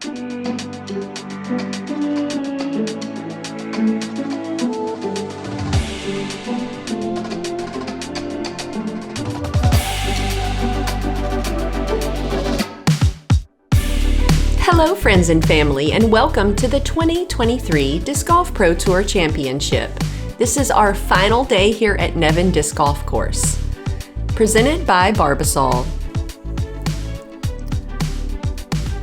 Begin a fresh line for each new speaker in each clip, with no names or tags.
Hello friends and family, and welcome to the 2023 Disc Golf Pro Tour Championship. This is our final day here at Nevin Disc Golf Course. Presented by Barbasol.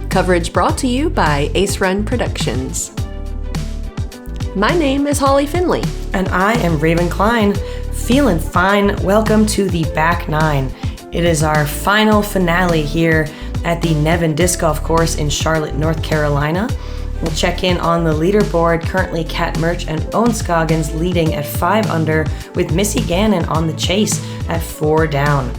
Coverage brought to you by Run Productions. My name is Holly Finley.
And I am Raven Klein. Feeling fine. Welcome to the back nine. It is our final finale here at the Nevin Disc Golf Course in Charlotte, North Carolina. We'll check in on the leaderboard. Currently, Kat Murch and Owen Scoggins leading at 5 under, with Missy Gannon on the chase at 4 down.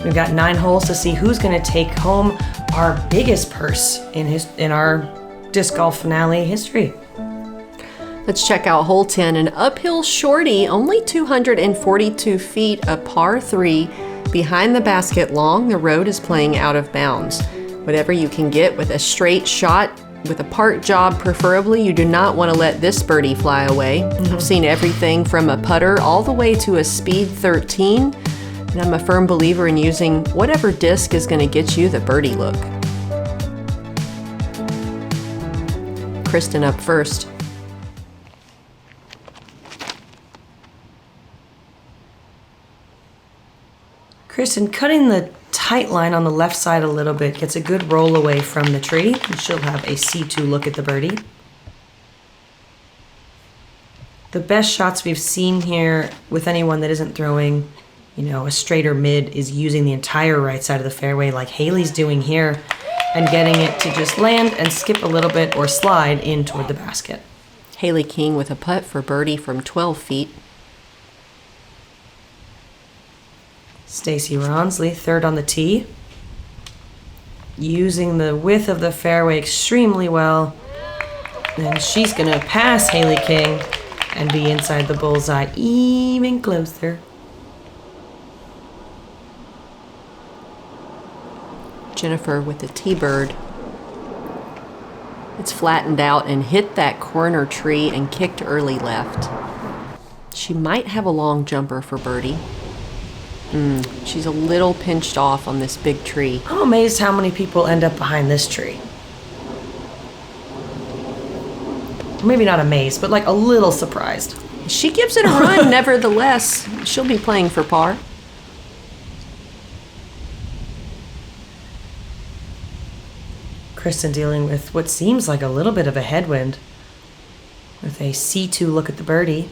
We've got 9 holes to see who's going to take home our biggest purse in our disc golf finale history.
Let's check out hole 10, an uphill shorty, only 242 feet, a par 3. Behind the basket long, the road is playing out of bounds. Whatever you can get with a straight shot, with a part job preferably, you do not want to let this birdie fly away. I've seen everything from a putter all the way to a speed 13, and I'm a firm believer in using whatever disc is going to get you the birdie look. Kristin up first.
Kristin cutting the tight line on the left side a little bit, gets a good roll away from the tree, and she'll have a C2 look at the birdie. The best shots we've seen here with anyone that isn't throwing, a straighter mid is using the entire right side of the fairway like Hailey's doing here and getting it to just land and skip a little bit or slide in toward the basket.
Hailey King with a putt for birdie from 12 feet.
Stacie Rawnsley, third on the tee. Using the width of the fairway extremely well. And she's going to pass Hailey King and be inside the bullseye even closer.
Jennifer with the T-bird. It's flattened out and hit that corner tree and kicked early left. She might have a long jumper for birdie. She's a little pinched off on this big tree.
I'm amazed how many people end up behind this tree. Maybe not amazed, but like a little surprised.
She gives it a run nevertheless. She'll be playing for par.
Kristin dealing with what seems like a little bit of a headwind with a C2 look at the birdie.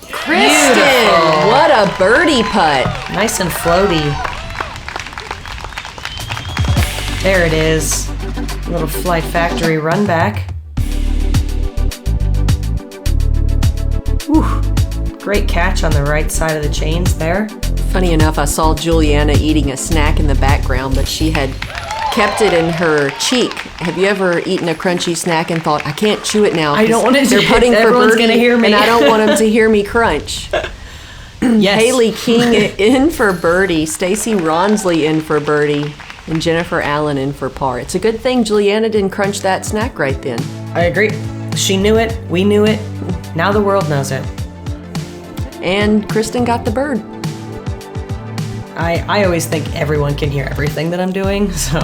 Kristin,
beautiful.
What a birdie putt.
Nice and floaty. There it is. A little Flight Factory run back. Whew. Great catch on the right side of the chains there.
Funny enough, I saw Juliana eating a snack in the background, but she had kept it in her cheek. Have you ever eaten a crunchy snack and thought, I can't chew it now?
I don't want to.
They're putting for
everyone's
birdie,
gonna hear me,
and I don't want them to hear me crunch.
Yes.
Hailey King in for birdie, Stacie Rawnsley in for birdie, and Jennifer Allen in for par. It's a good thing Juliana didn't crunch that snack right then.
I agree. She knew it. We knew it. Now the world knows it.
And Kristin got the bird.
I always think everyone can hear everything that I'm doing, so.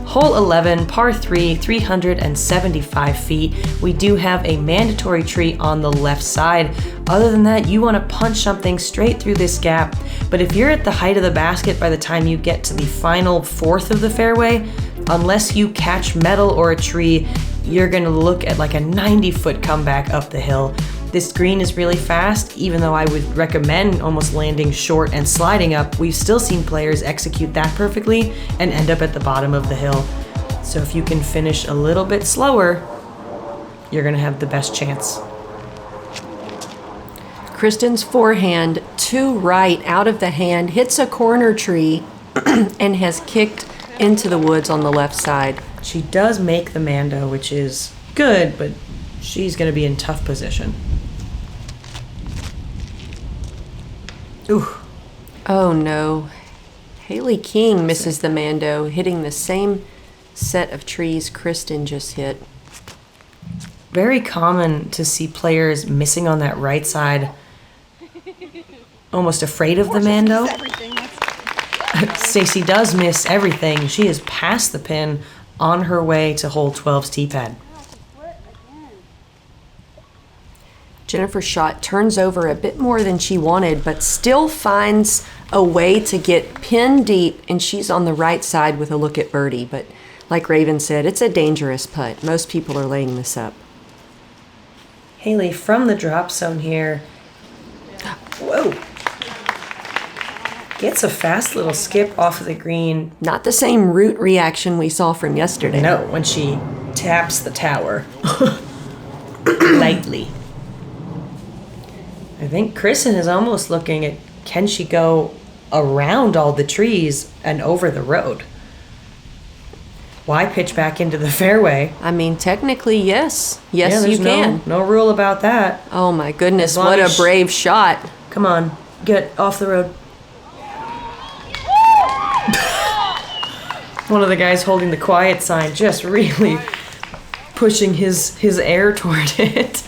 Hole 11, par 3, 375 feet. We do have a mandatory tree on the left side. Other than that, you want to punch something straight through this gap. But if you're at the height of the basket by the time you get to the final fourth of the fairway, unless you catch metal or a tree, you're going to look at like a 90-foot comeback up the hill. This green is really fast, even though I would recommend almost landing short and sliding up. We've still seen players execute that perfectly and end up at the bottom of the hill. So if you can finish a little bit slower, you're gonna have the best chance.
Kristin's forehand to right out of the hand, hits a corner tree and has kicked into the woods on the left side.
She does make the Mando, which is good, but she's gonna be in tough position. Ooh.
Oh no. Hailey King misses the Mando, hitting the same set of trees Kristin just hit.
Very common to see players missing on that right side, almost afraid of the Mando. Stacie does miss everything. She is past the pin on her way to hole 12's tee pad.
Jennifer's shot turns over a bit more than she wanted, but still finds a way to get pin deep, and she's on the right side with a look at birdie. But like Raven said, it's a dangerous putt. Most people are laying this up.
Hailey from the drop zone here. Whoa. Gets a fast little skip off of the green.
Not the same root reaction we saw from yesterday.
No, when she taps the tower. Lightly. I think Kristin is almost looking at, can she go around all the trees and over the road? Why pitch back into the fairway?
I mean, technically, yes. Yes,
yeah,
you can.
No rule about that.
Oh my goodness, what a brave shot.
Come on, get off the road. One of the guys holding the quiet sign just really pushing his air toward it.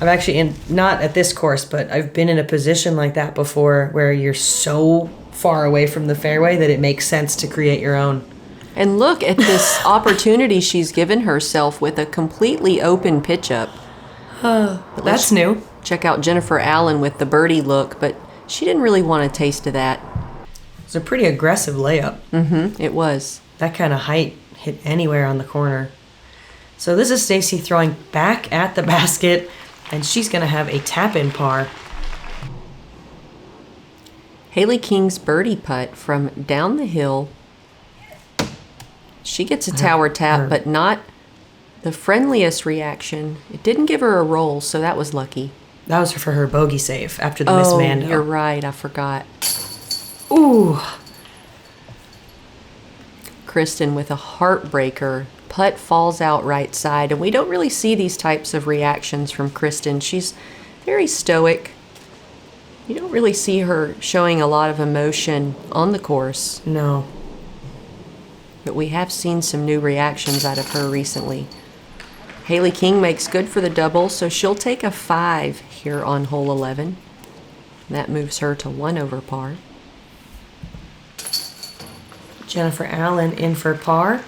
I've actually, not at this course, but I've been in a position like that before where you're so far away from the fairway that it makes sense to create your own.
And look at this opportunity she's given herself with a completely open pitch up.
That's new.
Check out Jennifer Allen with the birdie look, but she didn't really want a taste of that.
It's a pretty aggressive layup.
It was.
That kind of height hit anywhere on the corner. So this is Stacie throwing back at the basket, and she's going to have a tap-in par.
Hailey King's birdie putt from down the hill. She gets a tower tap, but not the friendliest reaction. It didn't give her a roll, so that was lucky.
That was for her bogey save after the Miss Mando.
You're right. I forgot.
Ooh.
Kristin with a heartbreaker. Putt falls out right side, and we don't really see these types of reactions from Kristin. She's very stoic. You don't really see her showing a lot of emotion on the course.
No.
But we have seen some new reactions out of her recently. Hailey King makes good for the double, so she'll take a 5 here on hole 11. That moves her to 1 over par.
Jennifer Allen in for par.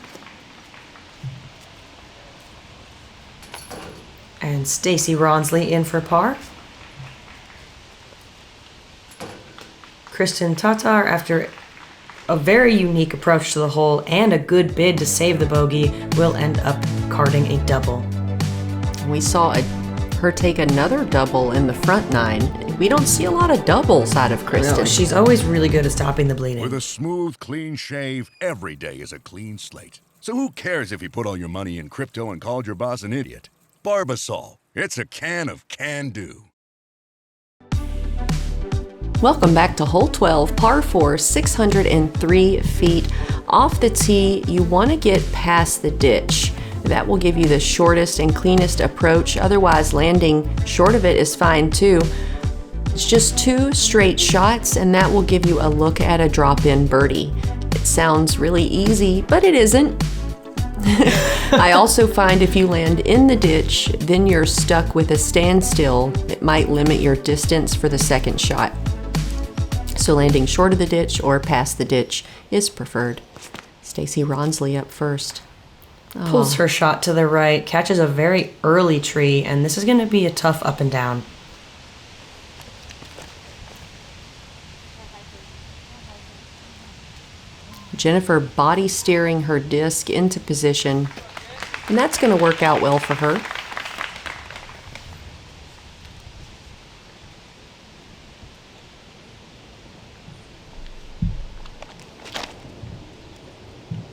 And Stacie Rawnsley in for par. Kristin Tattar, after a very unique approach to the hole and a good bid to save the bogey, will end up carding a double.
We saw her take another double in the front 9. We don't see a lot of doubles out of Kristin.
No, she's always really good at stopping the bleeding.
With a smooth, clean shave, every day is a clean slate. So who cares if you put all your money in crypto and called your boss an idiot? Barbasol. It's a can of can-do.
Welcome back to hole 12, par 4, 603 feet. Off the tee, you want to get past the ditch. That will give you the shortest and cleanest approach. Otherwise, landing short of it is fine too. It's just 2 straight shots, and that will give you a look at a drop-in birdie. It sounds really easy, but it isn't. I also find if you land in the ditch, then you're stuck with a standstill. It might limit your distance for the second shot. So landing short of the ditch or past the ditch is preferred. Stacie Rawnsley up first.
Pulls her shot to the right, catches a very early tree, and this is going to be a tough up and down.
Jennifer body steering her disc into position, and that's going to work out well for her.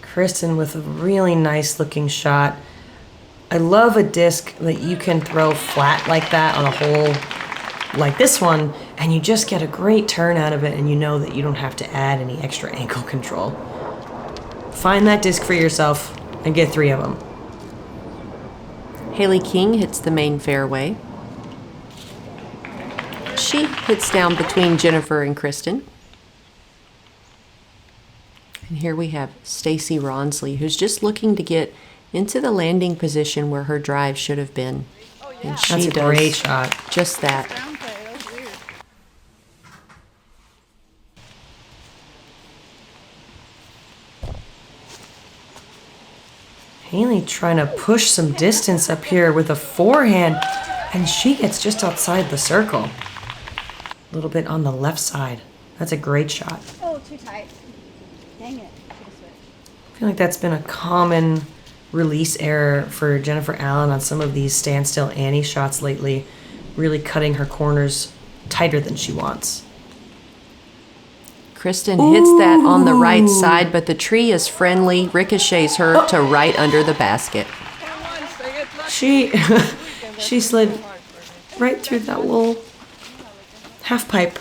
Kristin with a really nice looking shot. I love a disc that you can throw flat like that on a hole like this one, and you just get a great turn out of it, and you know that you don't have to add any extra ankle control. Find that disc for yourself and get 3 of them.
Hailey King hits the main fairway. She hits down between Jennifer and Kristin. And here we have Stacie Rawnsley, who's just looking to get into the landing position where her drive should have been. And she
That's a
does
great shot.
just that.
Hailey trying to push some distance up here with a forehand, and she gets just outside the circle. A little bit on the left side. That's a great shot.
Oh, too tight. Dang it.
I feel like that's been a common release error for Jennifer Allen on some of these standstill Annie shots lately, really cutting her corners tighter than she wants.
Kristin hits that on the right side, but the tree is friendly, ricochets her to right under the basket.
She slid right through that little half pipe.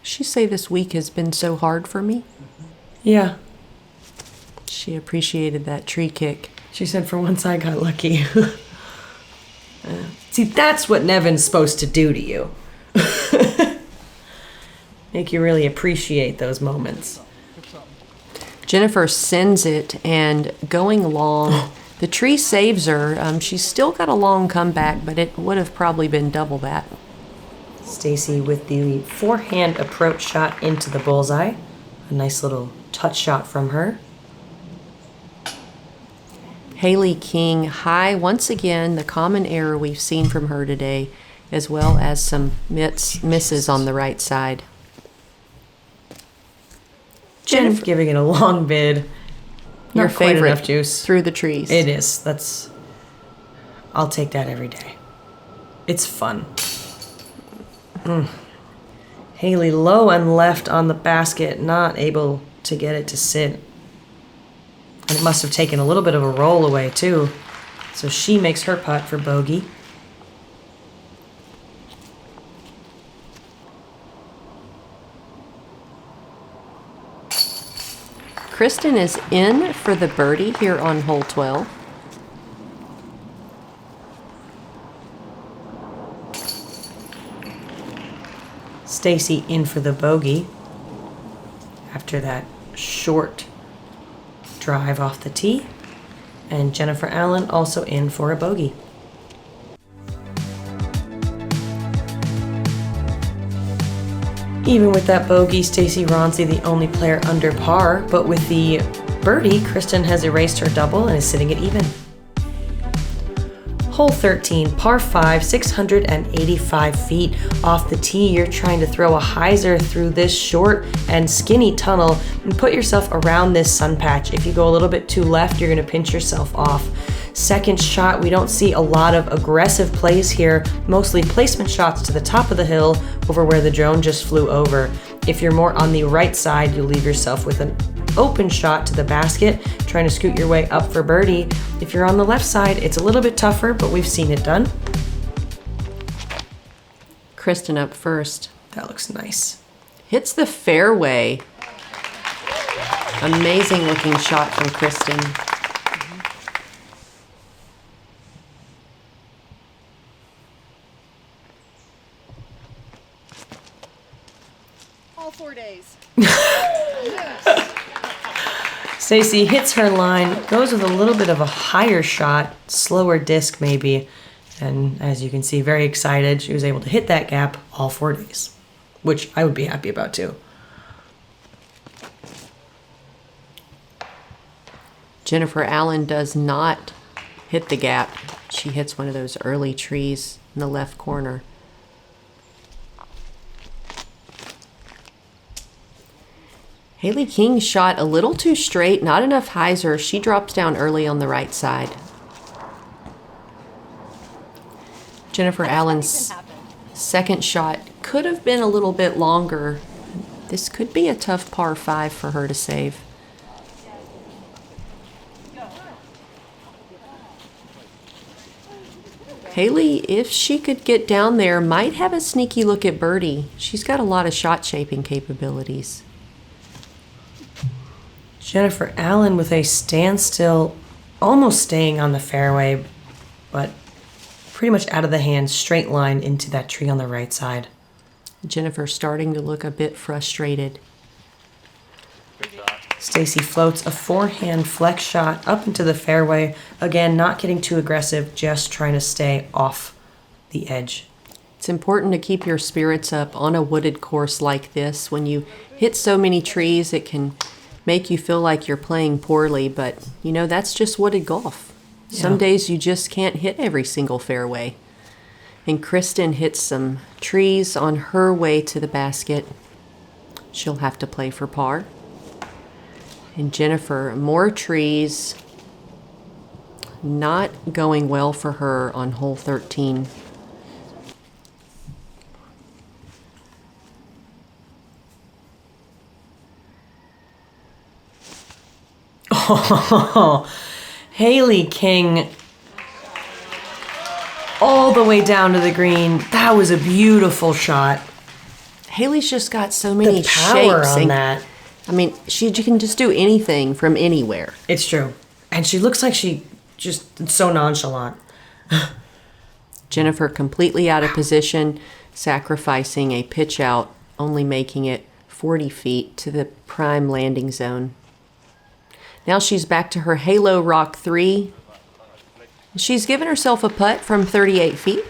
She say this week has been so hard for me.
Yeah.
She appreciated that tree kick.
She said, for once I got lucky. See, that's what Nevin's supposed to do to you. Make you really appreciate those moments.
Jennifer sends it, and going long, the tree saves her. She's still got a long comeback, but it would have probably been double that.
Stacie with the forehand approach shot into the bullseye. A nice little touch shot from her.
Hailey King high once again, the common error we've seen from her today, as well as some misses on the right side.
Jennifer giving it a long bid.
Your
Not quite
favorite
enough juice.
through the trees.
It is. I'll take that every day. It's fun. Hailey low and left on the basket, not able to get it to sit. And it must have taken a little bit of a roll away too. So she makes her putt for bogey.
Kristin is in for the birdie here on hole 12.
Stacie in for the bogey after that short drive off the tee. And Jennifer Allen also in for a bogey. Even with that bogey, Stacie Rawnsley the only player under par, but with the birdie, Kristin has erased her double and is sitting at even. Hole 13, par 5, 685 feet off the tee. You're trying to throw a hyzer through this short and skinny tunnel and put yourself around this sun patch. If you go a little bit too left, you're going to pinch yourself off. Second shot, we don't see a lot of aggressive plays here, mostly placement shots to the top of the hill over where the drone just flew over. If you're more on the right side, you'll leave yourself with an open shot to the basket, trying to scoot your way up for birdie. If you're on the left side, it's a little bit tougher, but we've seen it done.
Kristin up first.
That looks nice.
Hits the fairway. Amazing looking shot from Kristin.
All 4 days.
Stacie hits her line, goes with a little bit of a higher shot, slower disc maybe, and as you can see, very excited. She was able to hit that gap all 4 days, which I would be happy about too.
Jennifer Allen does not hit the gap. She hits one of those early trees in the left corner. Hailey King shot a little too straight, not enough hyzer. She drops down early on the right side. Jennifer Allen's second shot could have been a little bit longer. This could be a tough par 5 for her to save. Hailey, if she could get down there, might have a sneaky look at birdie. She's got a lot of shot shaping capabilities.
Jennifer Allen with a standstill, almost staying on the fairway, but pretty much out of the hand, straight line into that tree on the right side.
Jennifer starting to look a bit frustrated.
Stacie floats a forehand flex shot up into the fairway. Again, not getting too aggressive, just trying to stay off the edge.
It's important to keep your spirits up on a wooded course like this. When you hit so many trees, it can make you feel like you're playing poorly, but you know, that's just wooded golf. Some days you just can't hit every single fairway. And Kristin hits some trees on her way to the basket. She'll have to play for par. And Jennifer, more trees. Not going well for her on hole 13.
Oh, Hailey King all the way down to the green. That was a beautiful shot.
Haley's just got so many
The power
shapes
on
and
that.
I mean, she can just do anything from anywhere.
It's true. And she looks like she just so nonchalant.
Jennifer completely out of position, sacrificing a pitch out, only making it 40 feet to the prime landing zone. Now she's back to her Halo Rock 3. She's given herself a putt from 38 feet.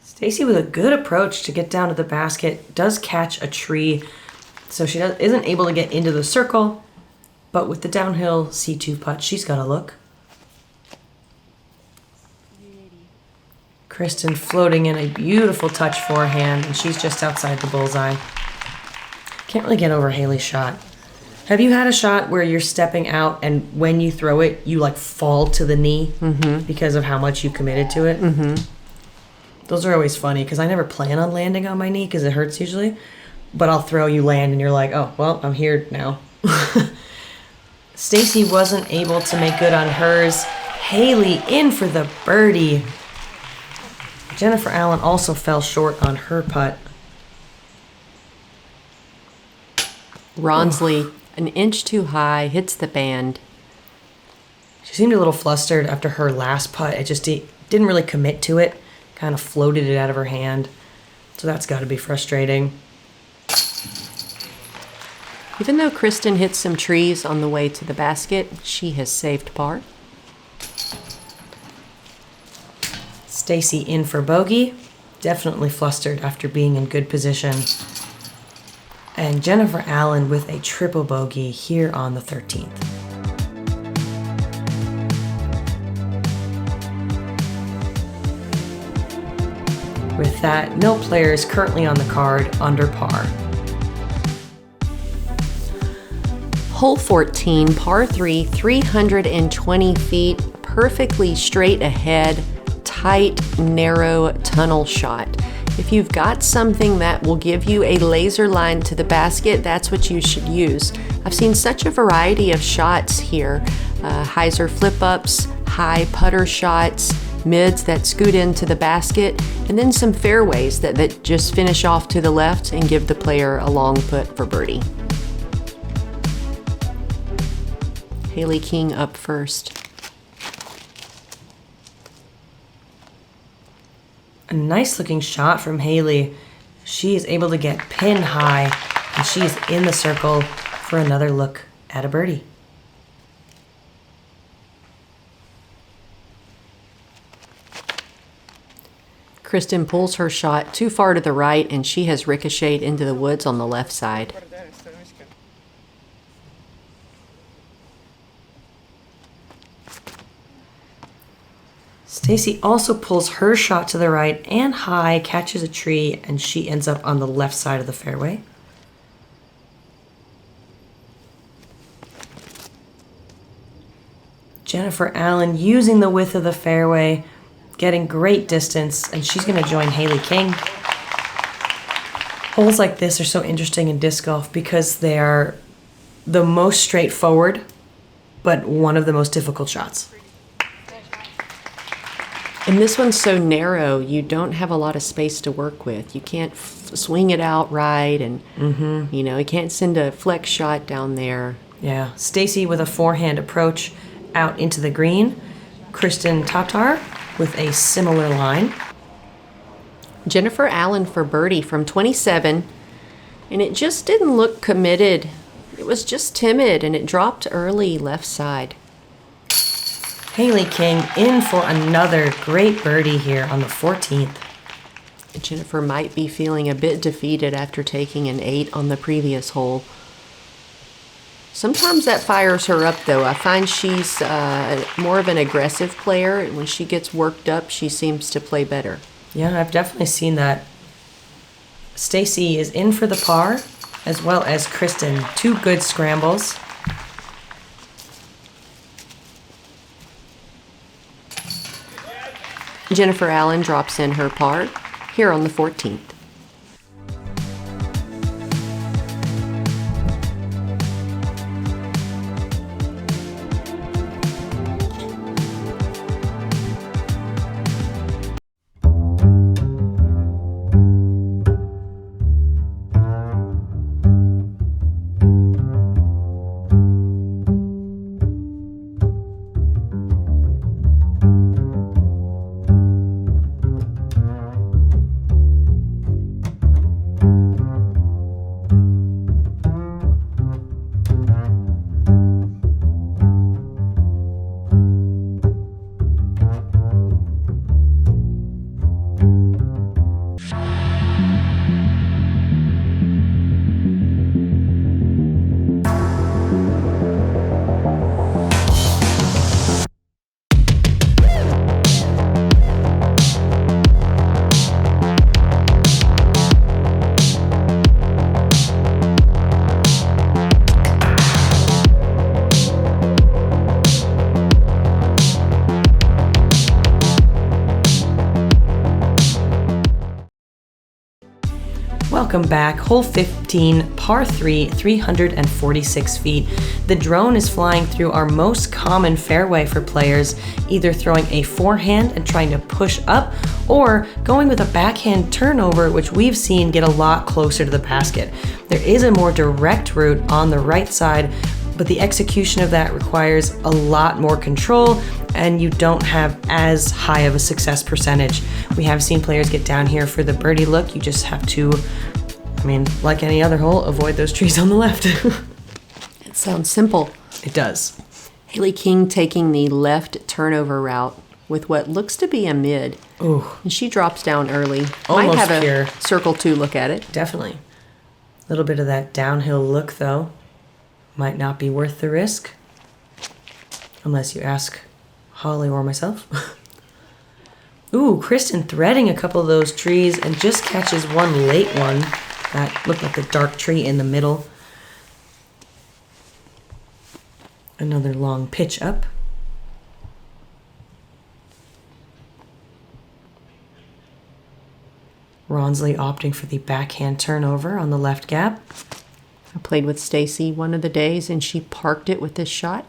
Stacie with a good approach to get down to the basket, does catch a tree, so she isn't able to get into the circle, but with the downhill C2 putt, she's got a look. Kristin floating in a beautiful touch forehand, and she's just outside the bullseye. Can't really get over Hailey's shot. Have you had a shot where you're stepping out and when you throw it, you like fall to the knee because of how much you committed to it? Mm-hmm. Those are always funny because I never plan on landing on my knee because it hurts usually. But I'll throw, you land, and you're like, oh, well, I'm here now. Stacie wasn't able to make good on hers. Hailey in for the birdie. Jennifer Allen also fell short on her putt.
Rawnsley, an inch too high, hits the band.
She seemed a little flustered after her last putt. It just didn't really commit to it. Kind of floated it out of her hand. So that's got to be frustrating.
Even though Kristin hit some trees on the way to the basket, she has saved par.
Stacie in for bogey. Definitely flustered after being in good position. And Jennifer Allen with a triple bogey here on the 13th. With that, no players currently on the card under par.
Hole 14, par 3, 320 feet, perfectly straight ahead, tight, narrow tunnel shot. If you've got something that will give you a laser line to the basket, that's what you should use. I've seen such a variety of shots here. Hyzer flip-ups, high putter shots, mids that scoot into the basket, and then some fairways that just finish off to the left and give the player a long putt for birdie. Hailey King up first.
A nice looking shot from Hailey. She is able to get pin high, and she is in the circle for another look at a birdie.
Kristin pulls her shot too far to the right, and she has ricocheted into the woods on the left side.
Stacie also pulls her shot to the right and high, catches a tree, and she ends up on the left side of the fairway. Jennifer Allen using the width of the fairway, getting great distance, and she's going to join Hailey King. Holes like this are so interesting in disc golf because they are the most straightforward, but one of the most difficult shots.
And this one's so narrow, you don't have a lot of space to work with. You can't swing it out right, and you know, you can't send a flex shot down there.
Yeah, Stacie with a forehand approach out into the green. Kristin Tattar with a similar line.
Jennifer Allen for birdie from 27, and it just didn't look committed. It was just timid, and it dropped early left side.
Hailey King in for another great birdie here on the 14th.
Jennifer might be feeling a bit defeated after taking an 8 on the previous hole. Sometimes that fires her up, though. I find she's more of an aggressive player. When she gets worked up, she seems to play better.
Yeah, I've definitely seen that. Stacie is in for the par, as well as Kristin. 2 good scrambles.
Jennifer Allen drops in her par here on the 14th.
Welcome back. Hole 15, par 3, 346 feet. The drone is flying through our most common fairway for players, either throwing a forehand and trying to push up, or going with a backhand turnover, which we've seen get a lot closer to the basket. There is a more direct route on the right side, but the execution of that requires a lot more control, and you don't have as high of a success percentage. We have seen players get down here for the birdie look. You just have to, like any other hole, avoid those trees on the left.
It sounds simple.
It does.
Hailey King taking the left turnover route with what looks to be a mid.
Ooh.
And she drops down early.
Almost
Might have
pure.
a circle 2 look at it.
Definitely. A little bit of that downhill look, though. Might not be worth the risk. Unless you ask Holly or myself. Ooh, Kristin threading a couple of those trees and just catches one late one. That looked like a dark tree in the middle. Another long pitch up. Rawnsley opting for the backhand turnover on the left gap.
I played with Stacie one of the days, and she parked it with this shot.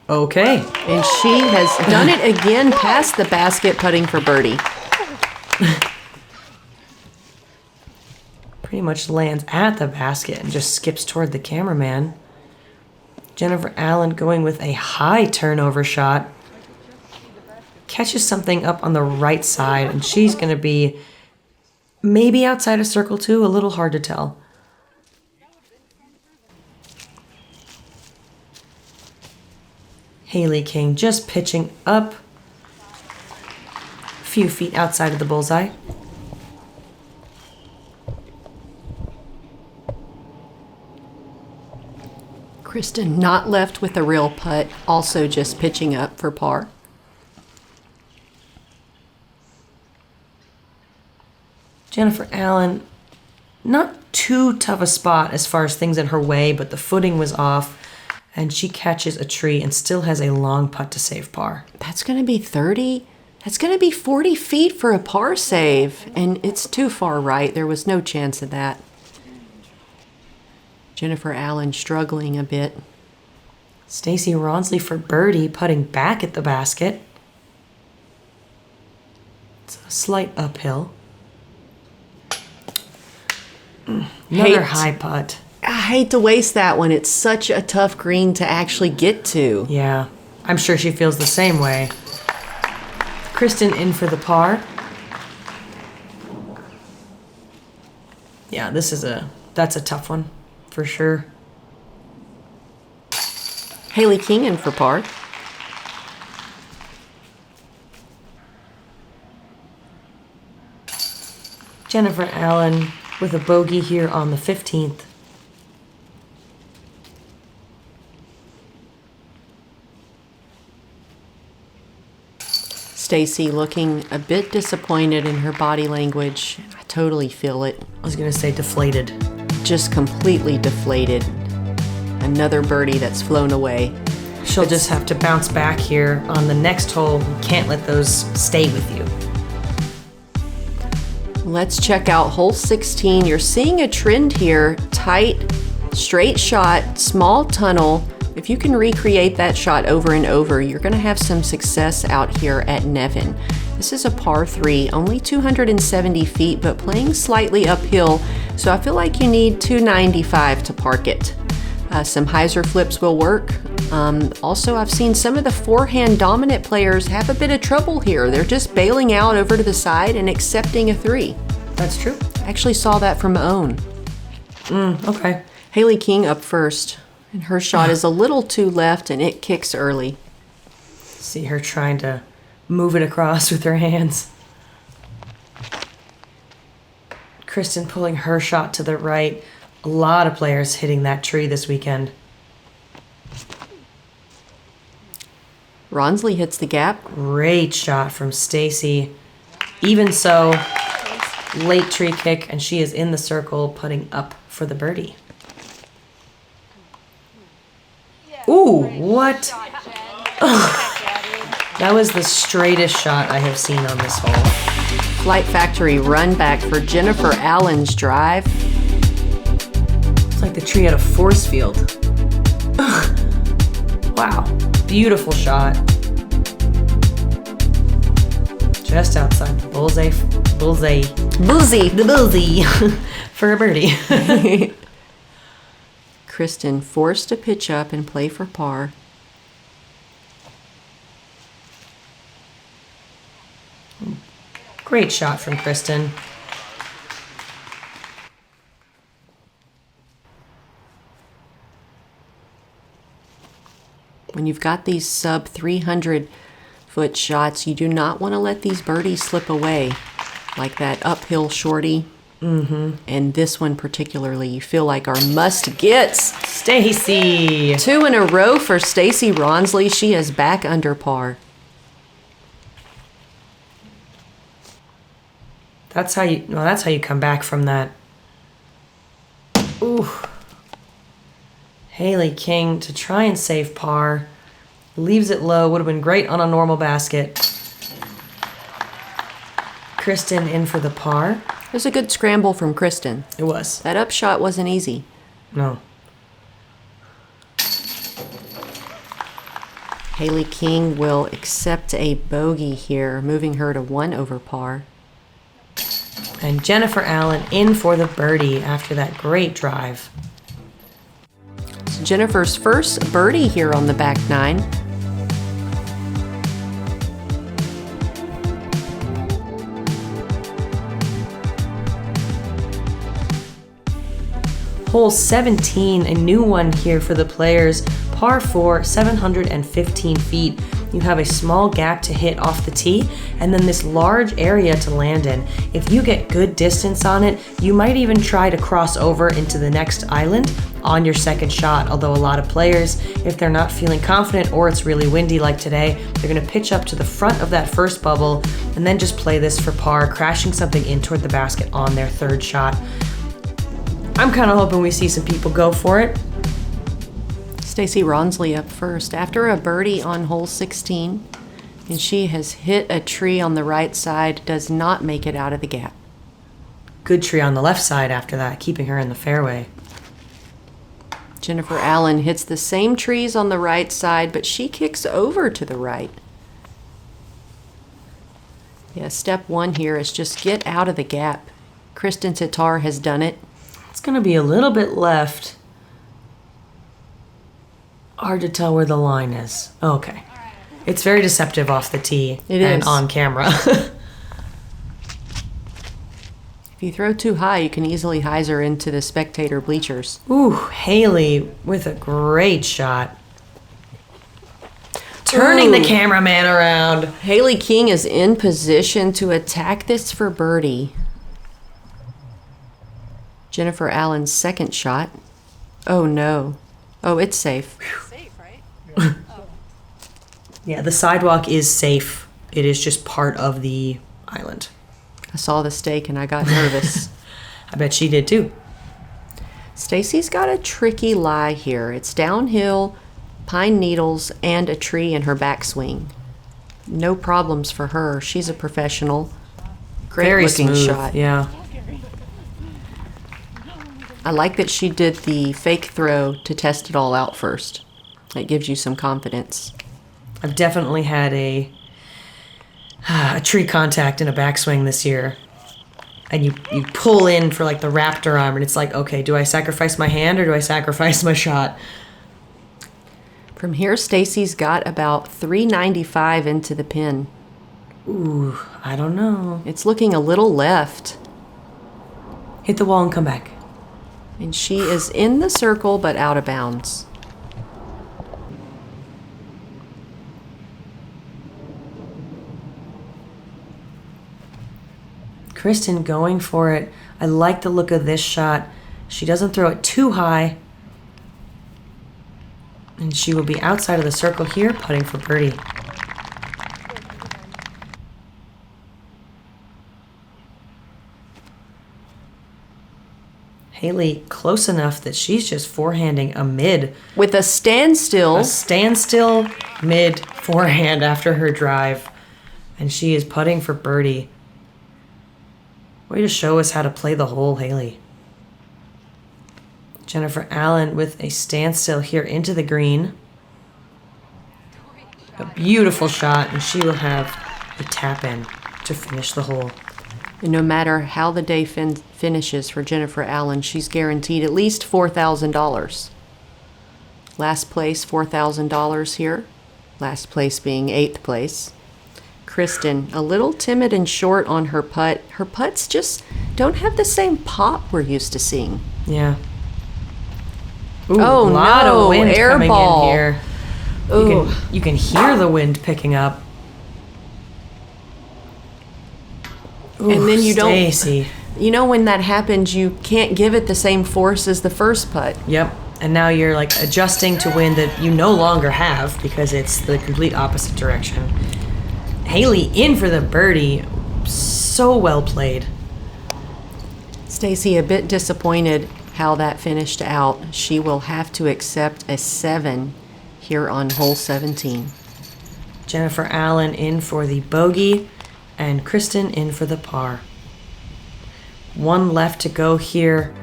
Okay.
And she has done it again past the basket, putting for birdie.
Pretty much lands at the basket and just skips toward the cameraman. Jennifer Allen going with a high turnover shot. Catches something up on the right side, and she's going to be maybe outside of circle 2, a little hard to tell. Hailey King just pitching up a few feet outside of the bullseye.
Kristin not left with a real putt, also just pitching up for par.
Jennifer Allen, not too tough a spot as far as things in her way, but the footing was off, and she catches a tree and still has a long putt to save par.
That's going to be 30. That's going to be 40 feet for a par save, and it's too far right. There was no chance of that. Jennifer Allen struggling a bit.
Stacie Rawnsley for birdie, putting back at the basket. It's a slight uphill. Another high putt.
I hate to waste that one. It's such a tough green to actually get to.
Yeah, I'm sure she feels the same way. Kristin in for the par. Yeah, that's a tough one for sure.
Hailey King in for par.
Jennifer Allen with a bogey here on the 15th.
Stacie looking a bit disappointed in her body language. I totally feel it.
I was gonna say deflated.
Just completely deflated. Another birdie that's flown away.
She'll just have to bounce back here on the next hole. You can't let those stay with you.
Let's check out hole 16. You're seeing a trend here. Tight, straight shot, small tunnel. If you can recreate that shot over and over, you're going to have some success out here at Nevin. This is a par 3, only 270 feet, but playing slightly uphill, so I feel like you need 295 to park it. Some hyzer flips will work. Also, I've seen some of the forehand dominant players have a bit of trouble here. They're just bailing out over to the side and accepting a 3.
That's true.
I actually saw that from Own.
Okay.
Hailey King up first, and her shot is a little too left and it kicks early.
See her trying to move it across with her hands. Kristin pulling her shot to the right. A lot of players hitting that tree this weekend.
Rawnsley hits the gap.
Great shot from Stacie. Even so, late tree kick, and she is in the circle, putting up for the birdie. Ooh, what? That was the straightest shot I have seen on this hole.
Flight Factory run back for Jennifer Allen's drive.
It's like the tree had a force field. Wow, beautiful shot. Just outside the bullseye for a birdie.
Kristin forced to pitch up and play for par.
Great shot from Kristin.
When you've got these sub 300 foot shots, you do not want to let these birdies slip away, like that uphill shorty. And this one particularly, you feel like are must-gets.
Stacie.
2 in a row for Stacie Rawnsley. She is back under par.
That's how you come back from that. Ooh. Hailey King to try and save par. Leaves it low. Would have been great on a normal basket. Kristin in for the par.
It was a good scramble from Kristin.
It was.
That upshot wasn't easy.
No.
Hailey King will accept a bogey here, moving her to 1 over par.
And Jennifer Allen in for the birdie after that great drive.
It's Jennifer's first birdie here on the back 9.
Hole 17, a new one here for the players. Par 4, 715 feet. You have a small gap to hit off the tee, and then this large area to land in. If you get good distance on it, you might even try to cross over into the next island on your second shot, although a lot of players, if they're not feeling confident or it's really windy like today, they're gonna pitch up to the front of that first bubble and then just play this for par, crashing something in toward the basket on their third shot. I'm kind of hoping we see some people go for it.
Stacie Rawnsley up first after a birdie on hole 16, and she has hit a tree on the right side, does not make it out of the gap.
Good tree on the left side after that, keeping her in the fairway.
Jennifer Allen hits the same trees on the right side, but she kicks over to the right. Yeah, step 1 here is just get out of the gap. Kristin Tattar has done it.
It's going to be a little bit left. Hard to tell where the line is. Okay. It's very deceptive off the tee and
is.
on camera.
If you throw too high, you can easily hyzer into the spectator bleachers.
Ooh, Hailey with a great shot. Turning the cameraman around.
Hailey King is in position to attack this for birdie. Jennifer Allen's second shot. Oh no. Oh, it's safe.
Safe, right?
Yeah, the sidewalk is safe. It is just part of the island.
I saw the stake and I got nervous.
I bet she did too.
Stacie's got a tricky lie here. It's downhill, pine needles, and a tree in her backswing. No problems for her. She's a professional. Great
Very
looking
smooth.
shot.
Yeah.
I like that she did the fake throw to test it all out first. It gives you some confidence.
I've definitely had a tree contact in a backswing this year. And you pull in for like the raptor arm and it's like, okay, do I sacrifice my hand or do I sacrifice my shot?
From here, Stacie's got about 395 into the pin.
Ooh, I don't know.
It's looking a little left.
Hit the wall and come back.
And she is in the circle but out of bounds.
Kristin going for it. I like the look of this shot. She doesn't throw it too high. And she will be outside of the circle here, putting for birdie. Hailey close enough that she's just forehanding a mid.
With a standstill.
A standstill mid forehand after her drive. And she is putting for birdie. Way to show us how to play the hole, Hailey. Jennifer Allen with a standstill here into the green. A beautiful shot, and she will have a tap in to finish the hole.
And no matter how the day finishes for Jennifer Allen, she's guaranteed at least $4,000. Last place, $4,000 here. Last place being 8th place. Kristin, a little timid and short on her putt. Her putts just don't have the same pop we're used to seeing.
Yeah. Ooh,
Oh,
a lot
no,
of wind
air
coming
ball.
in here.
Ooh.
You can hear the wind picking up. Ooh,
And then you don't-
Stacie.
You know, when that happens, you can't give it the same force as the first putt.
Yep. And now you're like adjusting to wind that you no longer have because it's the complete opposite direction. Hailey in for the birdie. So well played.
Stacie a bit disappointed how that finished out. She will have to accept a 7 here on hole 17.
Jennifer Allen in for the bogey and Kristin in for the par. One left to go here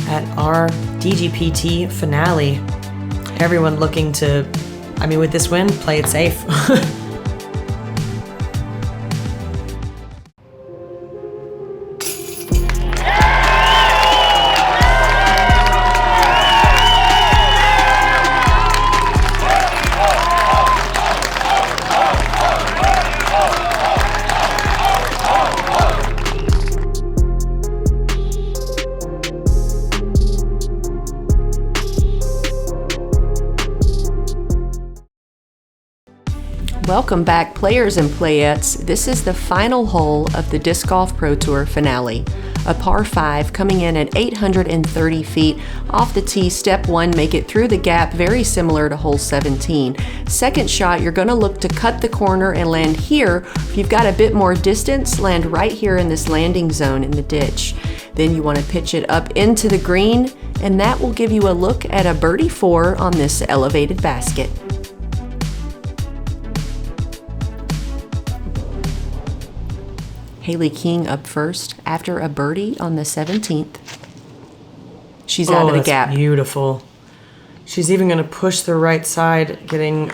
at our DGPT finale. Everyone looking to, I mean, with this win, play it safe.
Welcome back, players and playettes. This is the final hole of the Disc Golf Pro Tour finale. A par 5 coming in at 830 feet off the tee. Step 1, make it through the gap, very similar to hole 17. Second shot, you're going to look to cut the corner and land here. If you've got a bit more distance, land right here in this landing zone in the ditch. Then you want to pitch it up into the green, and that will give you a look at a birdie 4 on this elevated basket. Hailey King up first after a birdie on the 17th. She's out of the gap.
Beautiful. She's even going to push the right side, getting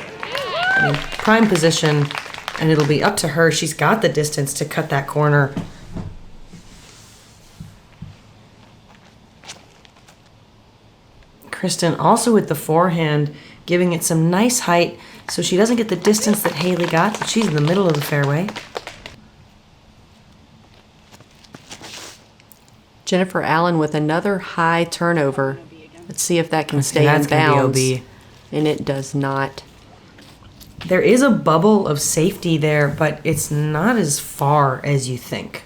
prime position, and it'll be up to her. She's got the distance to cut that corner. Kristin also with the forehand, giving it some nice height, So she doesn't get the distance that Hailey got, but she's in the middle of the fairway.
Jennifer Allen with another high turnover. Let's see if that can stay in
That's gonna
bounds.
be OB.
And it does not.
There is a bubble of safety there, but it's not as far as you think.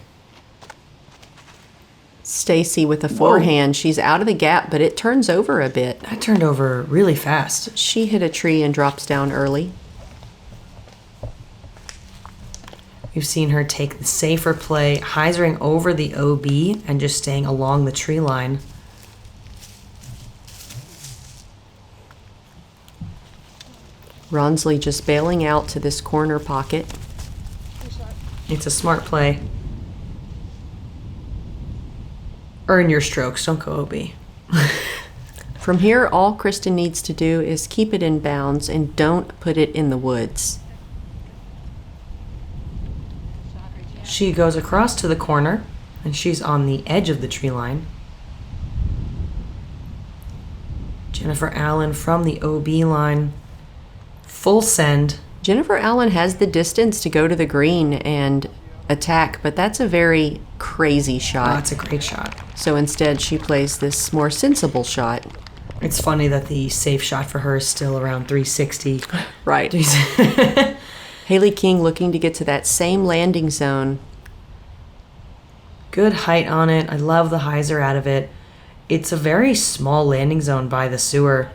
Stacie with a forehand. She's out of the gap, but it turns over a bit.
That turned over really fast.
She hit a tree and drops down early.
We've seen her take the safer play, hyzering over the OB and just staying along the tree line.
Rawnsley just bailing out to this corner pocket.
It's a smart play. Earn your strokes, don't go OB.
From here, all Kristin needs to do is keep it in bounds and don't put it in the woods.
She goes across to the corner, and she's on the edge of the tree line. Jennifer Allen from the OB line. Full send.
Jennifer Allen has the distance to go to the green and attack, but that's a very crazy
Oh,
shot.
it's a great shot.
So instead, she plays this more sensible shot.
It's funny that the safe shot for her is still around 360.
Right. Hailey King looking to get to that same landing zone.
Good height on it. I love the hyzer out of it. It's a very small landing zone by the sewer.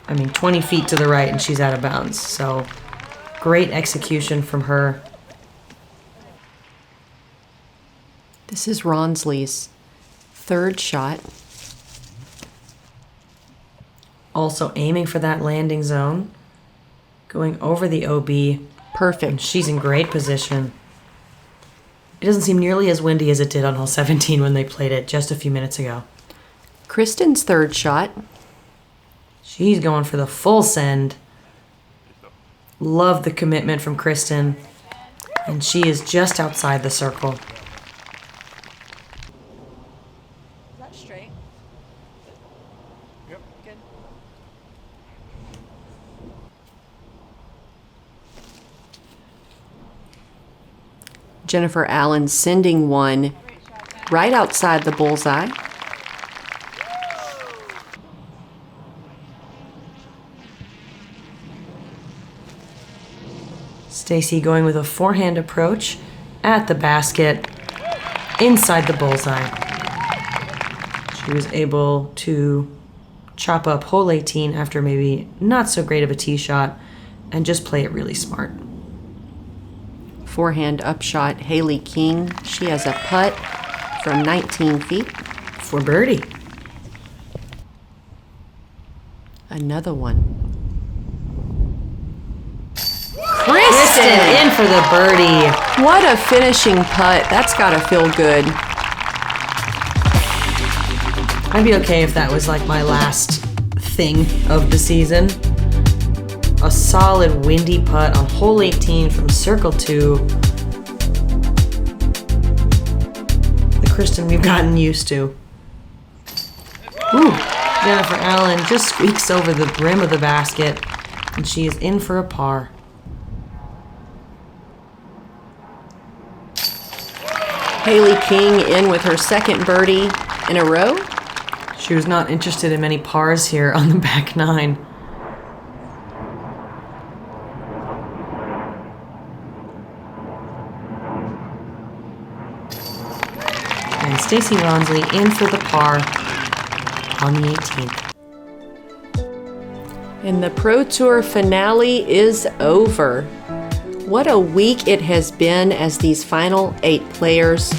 I mean, 20 feet to the right and she's out of bounds. So great execution from her.
This is Rawnsley's third shot.
Also aiming for that landing zone. Going over the OB. And
Perfect.
she's in great position. It doesn't seem nearly as windy as it did on hole 17 when they played it just a few minutes ago.
Kristin's third shot.
She's going for the full send. Love the commitment from Kristin. And she is just outside the circle.
Is that straight? Yep. Good.
Jennifer Allen sending one right outside the bullseye.
Stacie going with a forehand approach at the basket, inside the bullseye. She was able to chop up hole 18 after maybe not so great of a tee shot and just play it really smart.
Forehand upshot, Hailey King. She has a putt from 19 feet.
For birdie.
Another one.
Kristin in for the birdie.
What a finishing putt. That's got to feel good.
I'd be okay if that was like my last thing of the season. A solid windy putt on hole 18 from circle 2. The Kristin we've gotten used to. Ooh, Jennifer Allen just squeaks over the brim of the basket, and she is in for a par.
Hailey King in with her second birdie in a row.
She was not interested in many pars here on the back nine. And Stacie Rawnsley in for the par on the 18th.
And the Pro Tour finale is over. What a week it has been as these final 8 players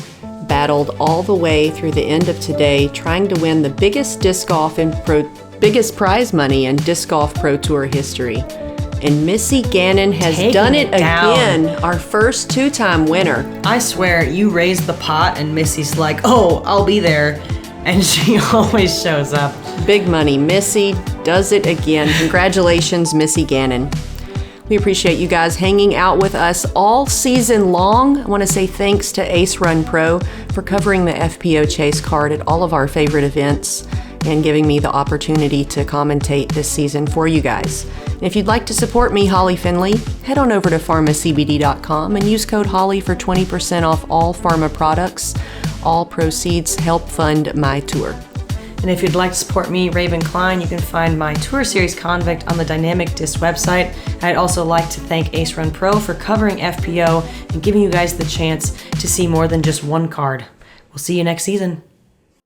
battled all the way through the end of today, trying to win the biggest biggest prize money in Disc Golf Pro Tour history. And Missy Gannon has done it again, our first 2-time winner.
I swear, you raised the pot and Missy's like, oh, I'll be there. And she always shows up.
Big money. Missy does it again. Congratulations, Missy Gannon. We appreciate you guys hanging out with us all season long. I want to say thanks to Ace Run Pro for covering the FPO Chase card at all of our favorite events. and giving me the opportunity to commentate this season for you guys. And if you'd like to support me, Holly Finley, head on over to pharmacbd.com and use code HOLLY for 20% off all pharma products. All proceeds help fund my tour.
And if you'd like to support me, Raven Klein, you can find my tour series Convict on the Dynamic Disc website. I'd also like to thank Ace Run Pro for covering FPO and giving you guys the chance to see more than just one card. We'll see you next season.